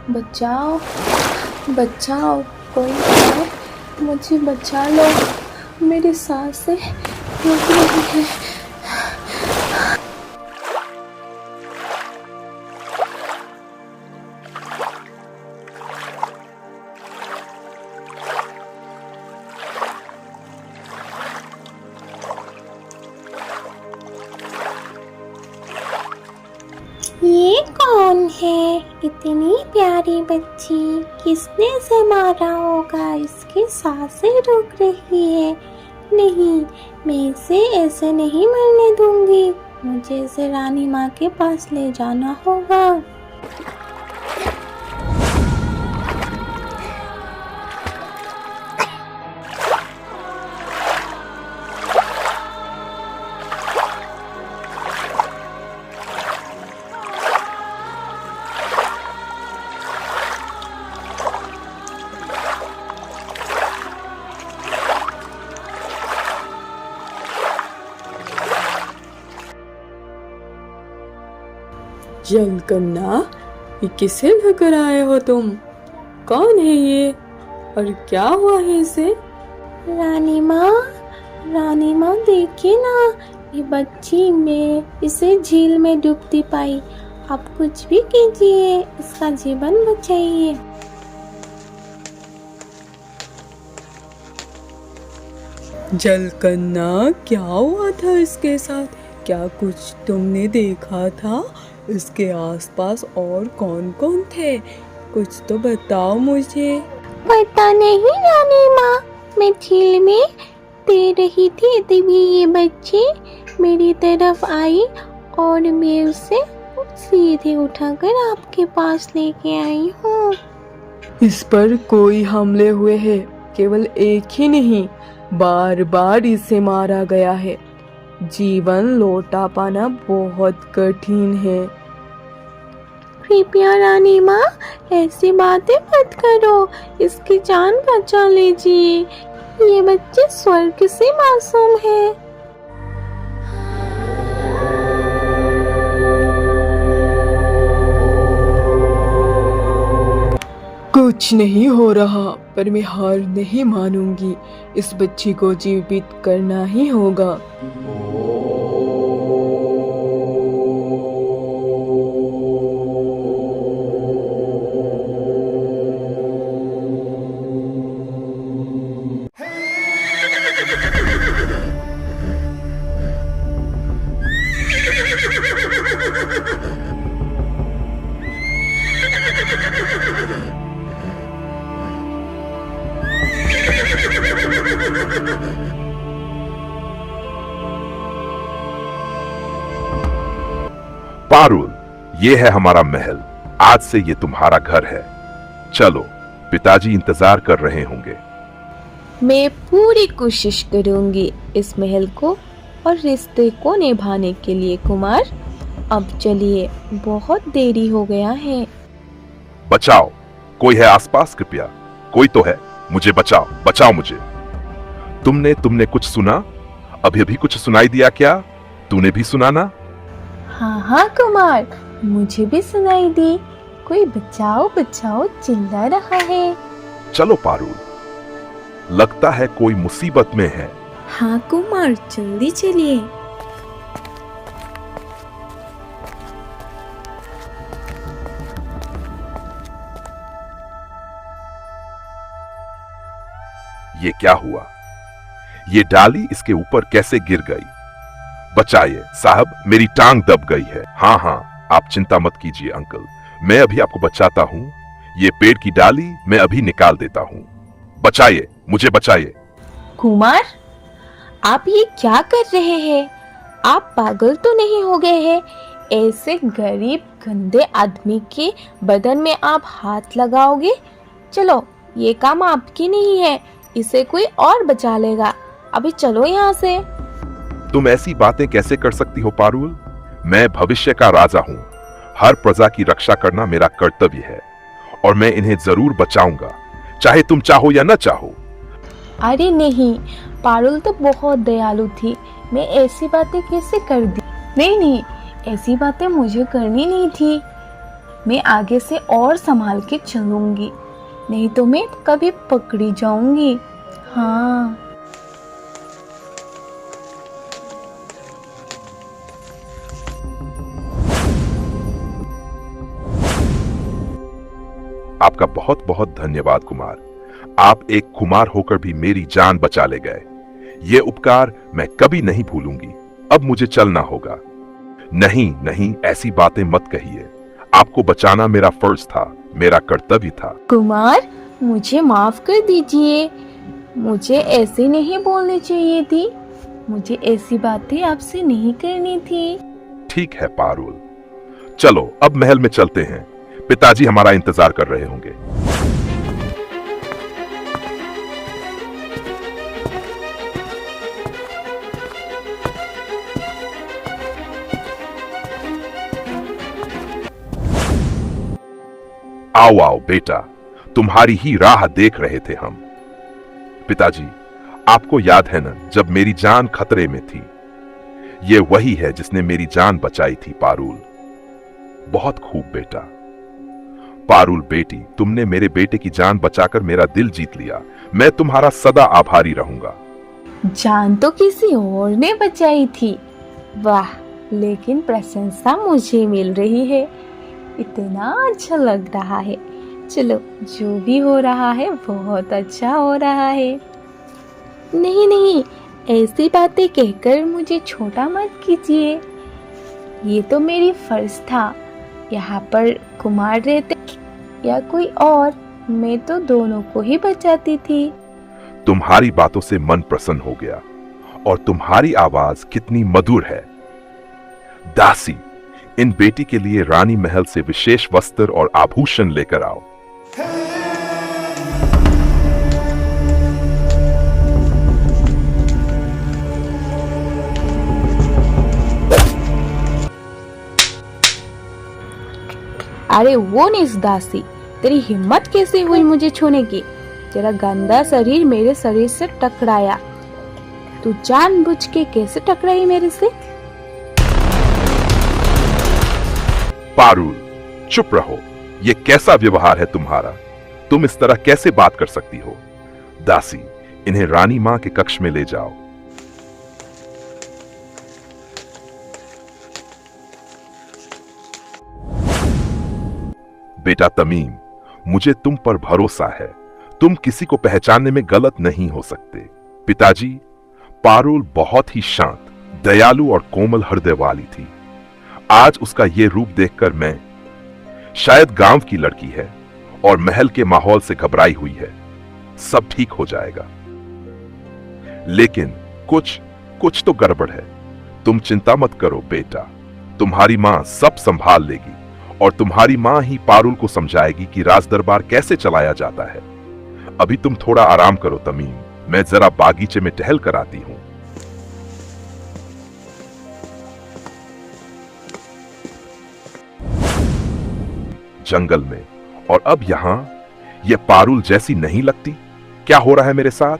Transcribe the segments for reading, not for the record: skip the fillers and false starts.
बचाओ, बचाओ, कोई है, मुझे बचा लो, मेरी सांसें रुक रही है। ये कौन है? इतनी प्यारी बच्ची, किसने इसे मारा होगा? इसकी सांसें रुक रही है। नहीं, मैं इसे ऐसे नहीं मरने दूंगी। मुझे इसे रानी माँ के पास ले जाना होगा। जलकन्ना, ये किसे लेकर आए हो तुम? कौन है ये और क्या हुआ है इसे? रानी माँ देखिए ना, ये बच्ची, मैं इसे झील में डूबती पाई। आप कुछ भी कीजिए, इसका जीवन बचाइए। जलकन्ना, क्या हुआ था इसके साथ? क्या कुछ तुमने देखा था? इसके आसपास और कौन कौन थे? कुछ तो बताओ मुझे। पता नहीं रानी माँ, मैं झील में तैर रही थी, तभी ये बच्ची मेरी तरफ आई और मैं उसे सीधे उठाकर आपके पास लेके आई हूँ। इस पर कोई हमले हुए हैं, केवल एक ही नहीं, बार बार इसे मारा गया है। जीवन लौटा पाना बहुत कठिन है। कृपया रानी माँ, ऐसी बातें मत करो, इसकी जान बचा लीजिए। ये बच्चे स्वर्ग से मासूम है। कुछ नहीं हो रहा, पर मैं हार नहीं मानूंगी। इस बच्ची को जीवित करना ही होगा। पारुल, ये है हमारा महल। आज से ये तुम्हारा घर है। चलो, पिताजी इंतजार कर रहे होंगे। मैं पूरी कोशिश करूंगी इस महल को और रिश्ते को निभाने के लिए कुमार। अब चलिए, बहुत देरी हो गया है। बचाओ, कोई है आसपास? कृपया, कोई तो है, मुझे बचाओ, बचाओ मुझे। तुमने कुछ सुना? अभी अभी कुछ सुनाई दिया क्या? तूने भी सुना ना? हाँ कुमार, मुझे भी सुनाई दी। कोई बचाओ बचाओ चिल्ला रहा है। चलो पारुल, लगता है कोई मुसीबत में है। हाँ कुमार, जल्दी चलिए। ये क्या हुआ? ये डाली इसके ऊपर कैसे गिर गई? बचाइए साहब, मेरी टांग दब गई है। हाँ, आप चिंता मत कीजिए अंकल, मैं अभी आपको बचाता हूँ। ये पेड़ की डाली मैं अभी निकाल देता हूँ। बचाइए, मुझे बचाइए। कुमार, आप ये क्या कर रहे हैं? आप पागल तो नहीं हो गए हैं? ऐसे गरीब गंदे आदमी के बदन में आप हाथ लगाओगे? चलो, ये काम आपकी नहीं है, इसे कोई और बचा लेगा। अभी चलो यहाँ से। तुम ऐसी बातें कैसे कर सकती हो पारुल? मैं भविष्य का राजा हूँ। हर प्रजा की रक्षा करना मेरा कर्तव्य है और मैं इन्हें जरूर बचाऊंगा, चाहे तुम चाहो या न चाहो। अरे नहीं, पारुल तो बहुत दयालु थी, मैं ऐसी बातें कैसे कर दी? नहीं, ऐसी बातें मुझे करनी नहीं थी। मैं आगे से और संभाल के चलूंगी, नहीं तो मैं कभी पकड़ी जाऊंगी। हाँ। आपका बहुत बहुत धन्यवाद कुमार। आप एक कुमार होकर भी मेरी जान बचा ले गए। ये उपकार मैं कभी नहीं भूलूंगी। अब मुझे चलना होगा। नहीं नहीं, ऐसी बातें मत कहिए। आपको बचाना मेरा फर्ज था, मेरा कर्तव्य था। कुमार, मुझे माफ कर दीजिए। मुझे ऐसे नहीं बोलनी चाहिए थी। मुझे ऐसी बातें आपसे नहीं करनी थी। ठीक है पारुल, चलो अब महल में चलते हैं। पिताजी हमारा इंतजार कर रहे होंगे। आओ आओ बेटा, तुम्हारी ही राह देख रहे थे हम। पिताजी, आपको याद है ना जब मेरी जान खतरे में थी? ये वही है जिसने मेरी जान बचाई थी पारुल। बहुत खूब बेटा। पारुल बेटी, तुमने मेरे बेटे की जान बचाकर मेरा दिल जीत लिया। मैं तुम्हारा सदा आभारी रहूंगा। जान तो किसी और ने बचाई थी। वाह, लेकिन प्रशंसा मुझे मिल रही है। इतना अच्छा लग रहा है। चलो, जो भी हो रहा है बहुत अच्छा हो रहा है। नहीं नहीं, ऐसी बातें कहकर मुझे छोटा मत कीजिए। ये तो मेरी फर्ज था। यहाँ पर कुमार रहते या कोई और, मैं तो दोनों को ही बचाती थी। तुम्हारी बातों से मन प्रसन्न हो गया। और तुम्हारी आवाज कितनी मधुर है। दासी, इन बेटी के लिए रानी महल से विशेष वस्त्र और आभूषण लेकर आओ। अरे वो निस दासी, तेरी हिम्मत कैसे हुई मुझे छूने की? तेरा गंदा शरीर मेरे शरीर से टकराया। तू जानबूझ के कैसे टकराई मेरे से? पारुल, चुप रहो। ये कैसा व्यवहार है तुम्हारा? तुम इस तरह कैसे बात कर सकती हो? दासी, इन्हें रानी मां के कक्ष में ले जाओ। बेटा तमीम, मुझे तुम पर भरोसा है। तुम किसी को पहचानने में गलत नहीं हो सकते। पिताजी, पारुल बहुत ही शांत, दयालु और कोमल हृदय वाली थी। आज उसका ये रूप देखकर मैं, शायद गांव की लड़की है और महल के माहौल से घबराई हुई है। सब ठीक हो जाएगा। लेकिन कुछ तो गड़बड़ है। तुम चिंता मत करो बेटा, तुम्हारी मां सब संभाल लेगी और तुम्हारी मां ही पारुल को समझाएगी कि राज दरबार कैसे चलाया जाता है। अभी तुम थोड़ा आराम करो तमीम, मैं जरा बागीचे में टहल कर आती हूं। जंगल में और अब यहां, ये पारुल जैसी नहीं लगती। क्या हो रहा है मेरे साथ?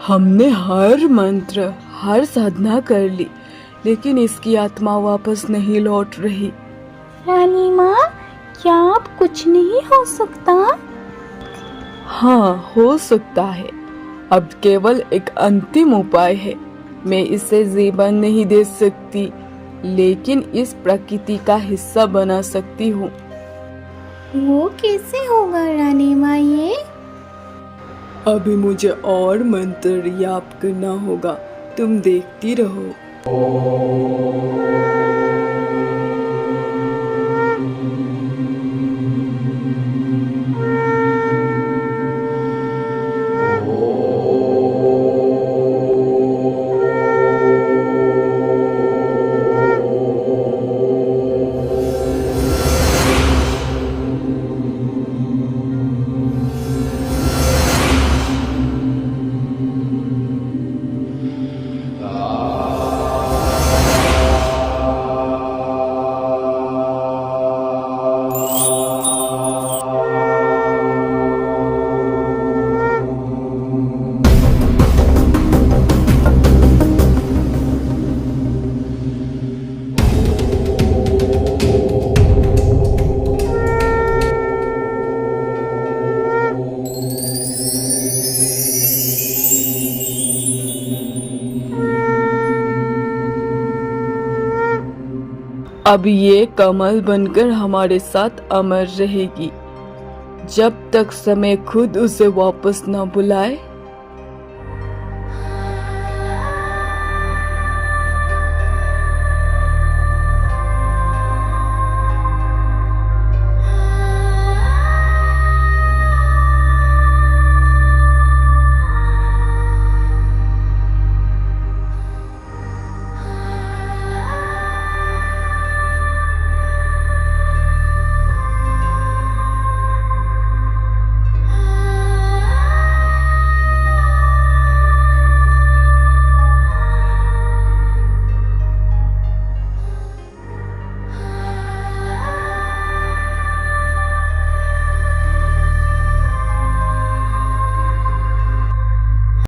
हमने हर मंत्र, हर साधना कर ली, लेकिन इसकी आत्मा वापस नहीं लौट रही। रानी माँ, क्या अब कुछ नहीं हो सकता? हाँ, हो सकता है। अब केवल एक अंतिम उपाय है। मैं इसे जीवन नहीं दे सकती, लेकिन इस प्रकृति का हिस्सा बना सकती हूँ। वो कैसे होगा रानी माँ? ये अभी मुझे और मंत्र याद करना होगा। तुम देखती रहो। अब ये कमल बनकर हमारे साथ अमर रहेगी जब तक समय खुद उसे वापस न बुलाए।